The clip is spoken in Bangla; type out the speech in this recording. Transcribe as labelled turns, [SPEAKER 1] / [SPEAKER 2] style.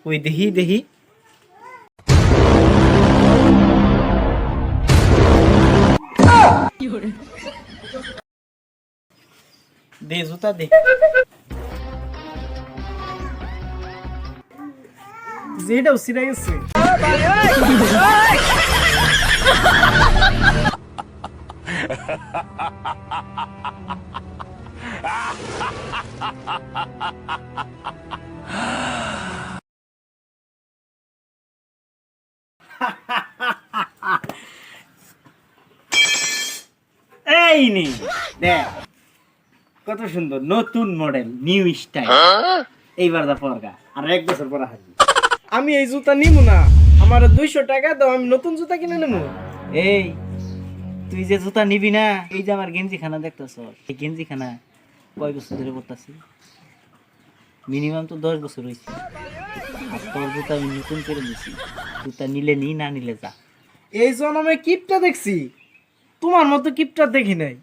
[SPEAKER 1] ওই দেখি দেখি দে জুতা দে।
[SPEAKER 2] যেটাও সিরা গেছে।
[SPEAKER 1] এই নে দেখ কত সুন্দর নতুন মডেল নিউ স্টাইল। এইবার দা পরগা আর 1 বছর পর হারবি।
[SPEAKER 2] আমি এই জুতা নিব না, আমার 200 টাকা দাও, আমি নতুন জুতা কিনে নেবো।
[SPEAKER 1] এই তুই যে জুতা নিবি না, এই যে আমার গেঞ্জি খানা দেখতেছ, এই গেঞ্জি খানা কয় বছর ধরে পড়তাছি? মিনিমাম তো 10 বছর হয়েছে। আর তোর জুতা আমি নতুন করে দিছি, জুতা নিলে নি, না নিলে যা।
[SPEAKER 2] এই জন্মে কিপটা দেখছি, তোমার মতো কিপটা দেখি নাই।